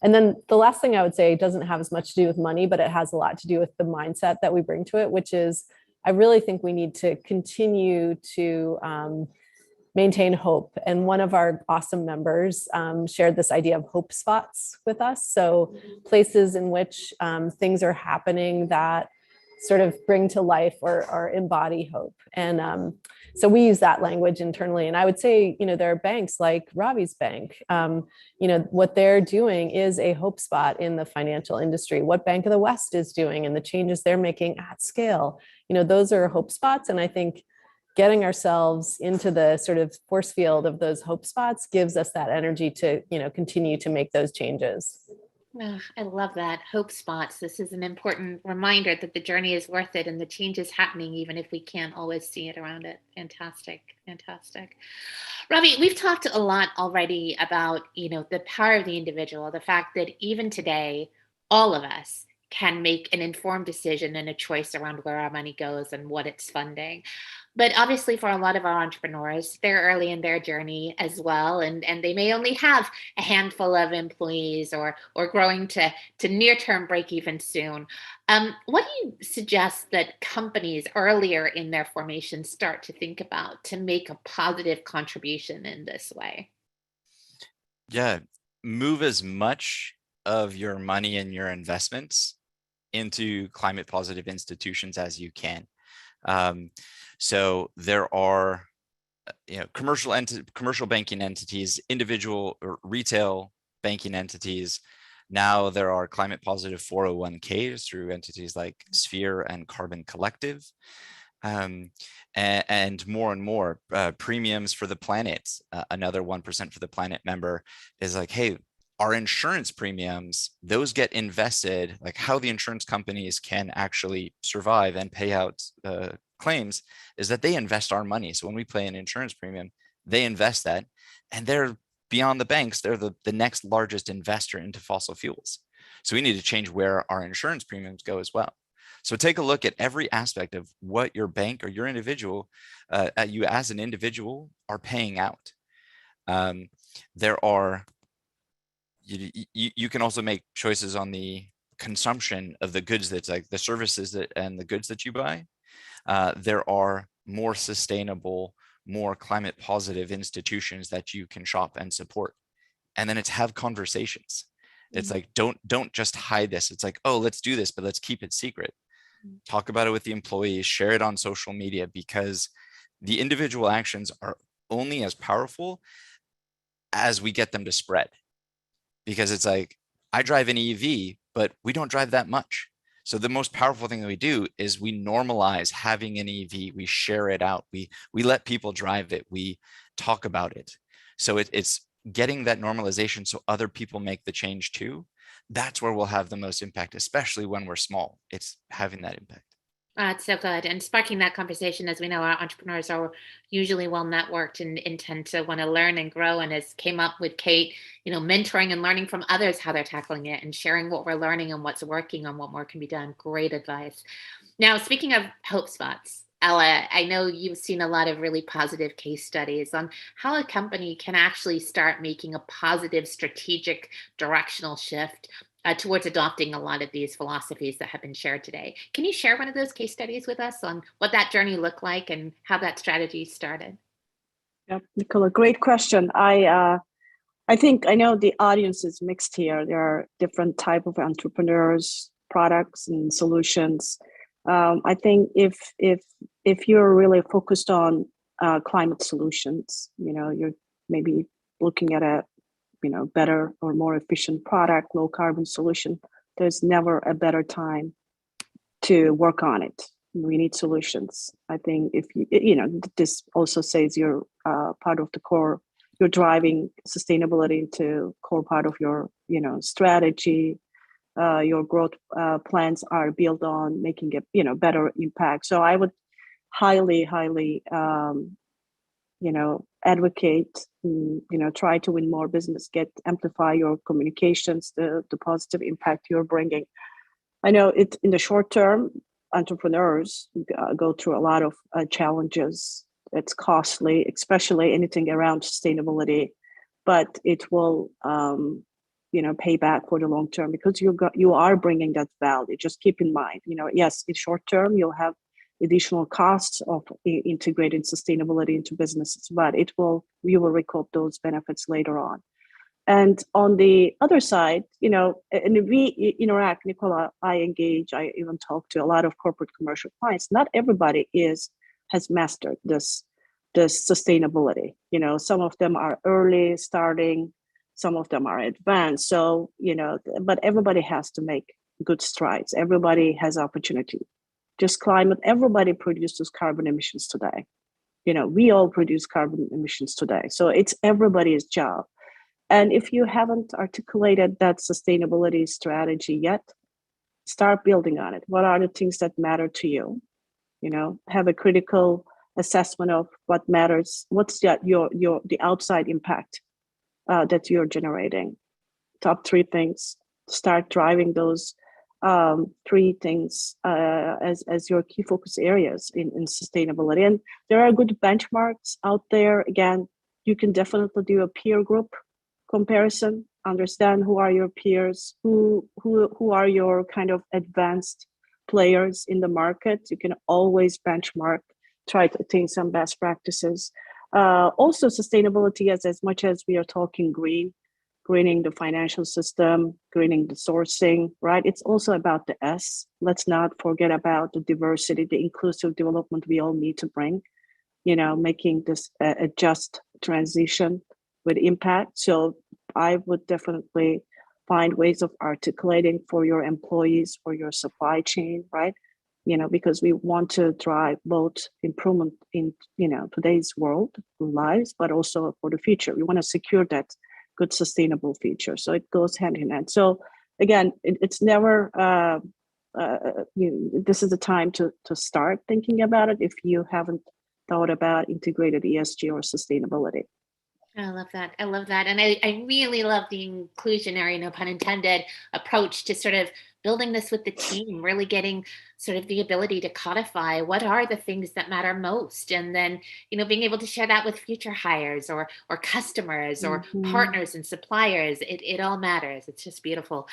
And then the last thing I would say doesn't have as much to do with money, but it has a lot to do with the mindset that we bring to it, which is, I really think we need to continue to maintain hope. And one of our awesome members shared this idea of hope spots with us. So places in which things are happening that sort of bring to life or embody hope. And so we use that language internally. And I would say, there are banks like Ravi's bank. What they're doing is a hope spot in the financial industry. What Bank of the West is doing and the changes they're making at scale, those are hope spots. And I think getting ourselves into the sort of force field of those hope spots gives us that energy to, continue to make those changes. Oh, I love that. Hope spots. This is an important reminder that the journey is worth it and the change is happening, even if we can't always see it around it. Fantastic. Fantastic. Ravi, we've talked a lot already about, the power of the individual, the fact that even today, all of us can make an informed decision and a choice around where our money goes and what it's funding. But obviously for a lot of our entrepreneurs, they're early in their journey as well. And they may only have a handful of employees or growing to near-term break even soon. What do you suggest that companies earlier in their formation start to think about to make a positive contribution in this way? Yeah, move as much of your money and your investments into climate positive institutions as you can. So there are, commercial banking entities, individual or retail banking entities. Now there are climate positive 401ks through entities like Sphere and Carbon Collective. And more premiums for the planet. Another 1% for the planet member is like, hey, our insurance premiums, those get invested, like how the insurance companies can actually survive and pay out claims is that they invest our money. So when we pay an insurance premium, they invest that, and they're beyond the banks, they're the next largest investor into fossil fuels. So we need to change where our insurance premiums go as well. So take a look at every aspect of what your bank or your individual, you as an individual are paying out. There are, you can also make choices on the consumption of the goods, that's like the services and the goods that you buy. There are more sustainable, more climate positive institutions that you can shop and support. And then it's have conversations. It's like, don't just hide this. It's like, oh, let's do this, but let's keep it secret. Talk about it with the employees, share it on social media, because the individual actions are only as powerful as we get them to spread. Because it's like, I drive an EV, but we don't drive that much. So the most powerful thing that we do is we normalize having an EV, we share it out, we let people drive it, we talk about it. So it's getting that normalization so other people make the change too. That's where we'll have the most impact, especially when we're small. It's having that impact. It's so good. And sparking that conversation, as we know, our entrepreneurs are usually well networked and tend to want to learn and grow. And as came up with Kate, mentoring and learning from others how they're tackling it and sharing what we're learning and what's working on what more can be done. Great advice. Now, speaking of hope spots, Ella, I know you've seen a lot of really positive case studies on how a company can actually start making a positive strategic directional shift towards adopting a lot of these philosophies that have been shared today. Can you share one of those case studies with us on what that journey looked like and how that strategy started? Yeah, Nicola, great question. I think I know the audience is mixed here. There are different type of entrepreneurs, products, and solutions. I think if you're really focused on climate solutions, you're maybe looking at a better or more efficient product, low carbon solution. There's never a better time to work on it. We need solutions. I think if this also says you're part of the core. You're driving sustainability into core part of your strategy. Your growth plans are built on making a better impact. So I would highly advocate, try to win more business, amplify your communications, the positive impact you're bringing. I know it in the short term, entrepreneurs go through a lot of challenges. It's costly, especially anything around sustainability, but it will pay back for the long term because you are bringing that value. Just keep in mind, yes, in short term you'll have additional costs of integrating sustainability into businesses, but you will recoup those benefits later on. And on the other side, and we interact, Nicola, I engage, I even talk to a lot of corporate commercial clients. Not everybody has mastered this sustainability. Some of them are early starting, some of them are advanced. So, but everybody has to make good strides. Everybody has opportunity. Just climate, everybody produces carbon emissions today. We all produce carbon emissions today. So it's everybody's job. And if you haven't articulated that sustainability strategy yet, start building on it. What are the things that matter to you? Have a critical assessment of what matters. What's the outside impact that you're generating? Top 3 things. Start driving those three things as your key focus areas in sustainability. And there are good benchmarks out there. Again, you can definitely do a peer group comparison, understand who are your peers, who are your kind of advanced players in the market. You can always benchmark, try to attain some best practices. Also sustainability, as much as we are talking greening the financial system, greening the sourcing, right? It's also about the S. Let's not forget about the diversity, the inclusive development we all need to bring, making this a just transition with impact. So I would definitely find ways of articulating for your employees or your supply chain, right? Because we want to drive both improvement in, today's world lives, but also for the future. We want to secure that good sustainable future. So it goes hand in hand. So again, it's never, this is the time to start thinking about it if you haven't thought about integrated ESG or sustainability. I love that. I love that. And I really love the inclusionary, no pun intended, approach to sort of building this with the team, really getting sort of the ability to codify what are the things that matter most. And then, being able to share that with future hires or customers or partners and suppliers. It all matters. It's just beautiful.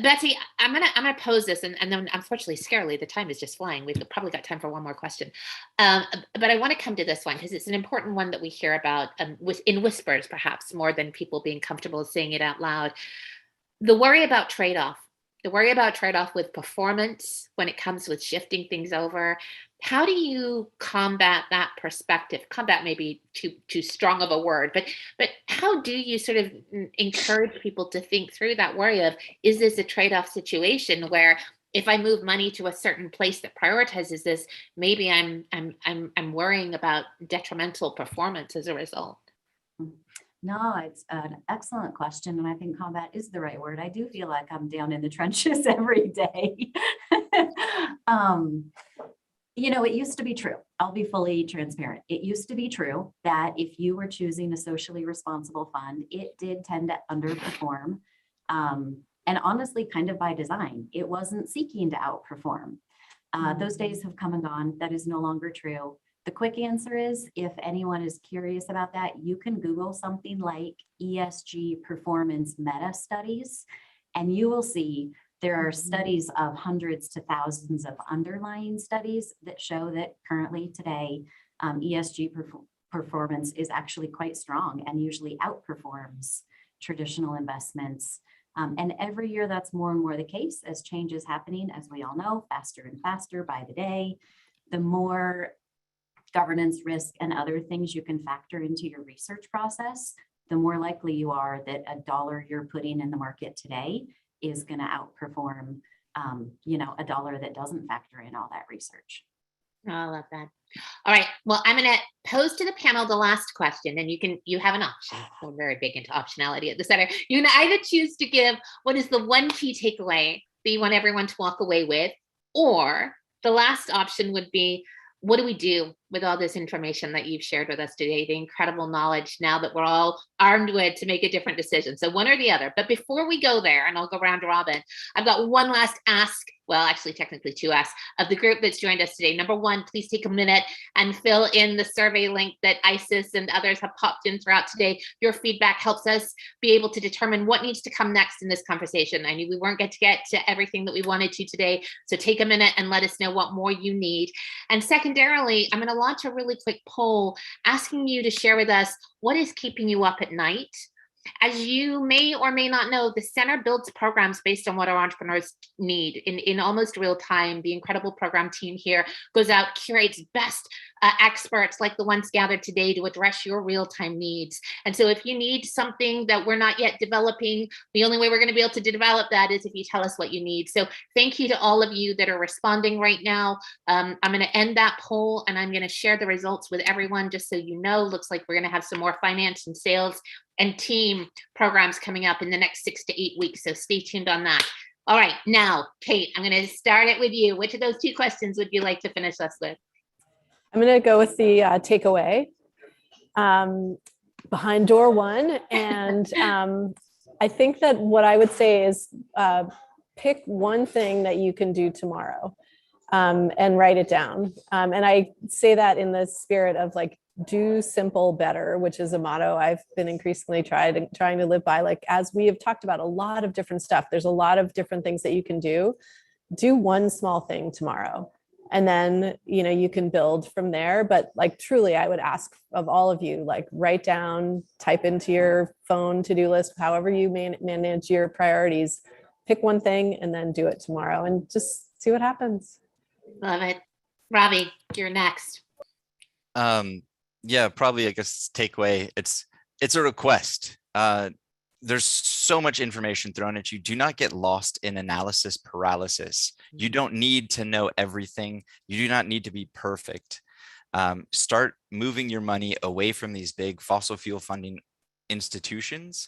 Betsy, I'm gonna pose this, and then unfortunately, scarily, the time is just flying. We've probably got time for one more question, but I want to come to this one because it's an important one that we hear about in whispers, perhaps more than people being comfortable saying it out loud. The worry about trade-off with performance when it comes with shifting things over. How do you combat that perspective? Combat may be too strong of a word, but how do you sort of encourage people to think through that worry of, is this a trade-off situation where if I move money to a certain place that prioritizes this, maybe I'm worrying about detrimental performance as a result? No, it's an excellent question. And I think combat is the right word. I do feel like I'm down in the trenches every day. It used to be true. I'll be fully transparent. It used to be true that if you were choosing a socially responsible fund, it did tend to underperform. And honestly, kind of by design, it wasn't seeking to outperform. Those days have come and gone. That is no longer true. The quick answer is, if anyone is curious about that, you can Google something like ESG performance meta studies, and you will see there are studies of hundreds to thousands of underlying studies that show that currently today, ESG performance is actually quite strong and usually outperforms traditional investments. And every year that's more and more the case as change is happening, as we all know, faster and faster by the day. The more governance risk and other things you can factor into your research process, the more likely you are that a dollar you're putting in the market today is going to outperform, a dollar that doesn't factor in all that research. Oh, I love that. All right. Well, I'm going to pose to the panel the last question, and you have an option. We're very big into optionality at the center. You can either choose to give what is the one key takeaway that you want everyone to walk away with, or the last option would be, what do we do with all this information that you've shared with us today, the incredible knowledge now that we're all armed with to make a different decision? So one or the other. But before we go there, and I'll go round robin, I've got one last ask. Well, actually, technically two asks of the group that's joined us today. Number one, please take a minute and fill in the survey link that Isis and others have popped in throughout today. Your feedback helps us be able to determine what needs to come next in this conversation. I knew we weren't going to get to everything that we wanted to today, so take a minute and let us know what more you need. And secondarily, I'm going to launch a really quick poll asking you to share with us what is keeping you up at night. As you may or may not know, the center builds programs based on what our entrepreneurs need in almost real time. The incredible program team here goes out, curates best experts like the ones gathered today to address your real-time needs. And so if you need something that we're not yet developing, the only way we're going to be able to develop that is if you tell us what you need. So thank you to all of you that are responding right now. I'm going to end that poll, and I'm going to share the results with everyone just so you know. Looks like we're going to have some more finance and sales and team programs coming up in the next 6 to 8 weeks. So stay tuned on that. All right, now, Kate, I'm going to start it with you. Which of those two questions would you like to finish us with? I'm going to go with the takeaway behind door one. And I think that what I would say is pick one thing that you can do tomorrow and write it down. And I say that in the spirit of like, do simple better, which is a motto I've been increasingly trying to live by. Like, as we have talked about a lot of different stuff, there's a lot of different things that you can do. Do one small thing tomorrow. And then, you can build from there. But like, truly, I would ask of all of you, like, write down, type into your phone to-do list, however you manage your priorities, pick one thing and then do it tomorrow and just see what happens. Love it. Ravi, you're next. Yeah, probably, I guess, takeaway. It's a request. There's so much information thrown at you. Do not get lost in analysis paralysis. You don't need to know everything. You do not need to be perfect. Start moving your money away from these big fossil fuel funding institutions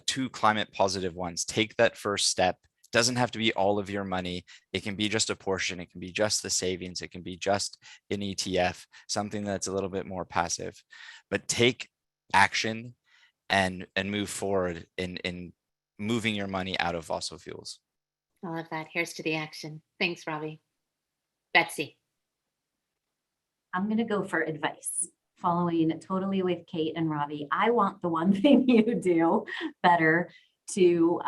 to climate positive ones. Take that first step. It doesn't have to be all of your money. It can be just a portion. It can be just the savings. It can be just an ETF, something that's a little bit more passive. But take action and move forward in moving your money out of fossil fuels. I love that. Here's to the action. Thanks, Ravi. Betsy. I'm going to go for advice. Following totally with Kate and Ravi, I want the one thing you do better to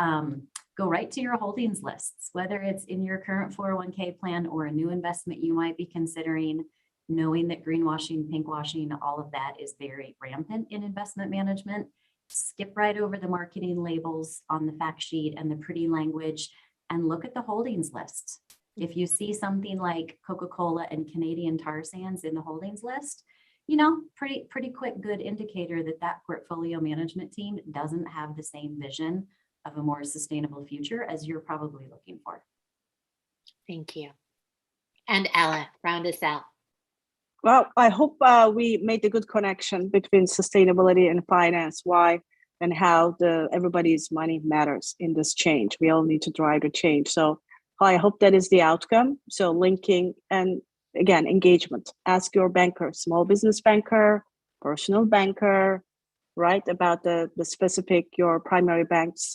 go right to your holdings lists, whether it's in your current 401k plan or a new investment you might be considering, knowing that greenwashing, pinkwashing, all of that is very rampant in investment management. Skip right over the marketing labels on the fact sheet and the pretty language and look at the holdings list. If you see something like Coca-Cola and Canadian tar sands in the holdings list, pretty quick, good indicator that portfolio management team doesn't have the same vision of a more sustainable future as you're probably looking for. Thank you. And Ella, round us out. Well, I hope we made a good connection between sustainability and finance, why and how everybody's money matters in this change. We all need to drive the change. So I hope that is the outcome. So linking and, again, engagement. Ask your banker, small business banker, personal banker, right, about the specific, your primary bank's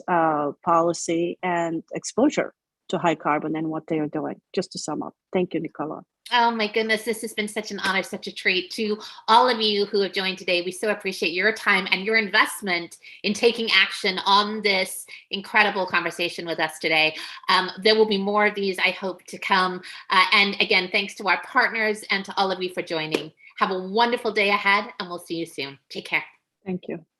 policy and exposure to high carbon and what they are doing, just to sum up. Thank you, Nicola. Oh my goodness, this has been such an honor, such a treat. To all of you who have joined today, we so appreciate your time and your investment in taking action on this incredible conversation with us today. There will be more of these, I hope, to come. And again, thanks to our partners and to all of you for joining. Have a wonderful day ahead, and we'll see you soon. Take care. Thank you.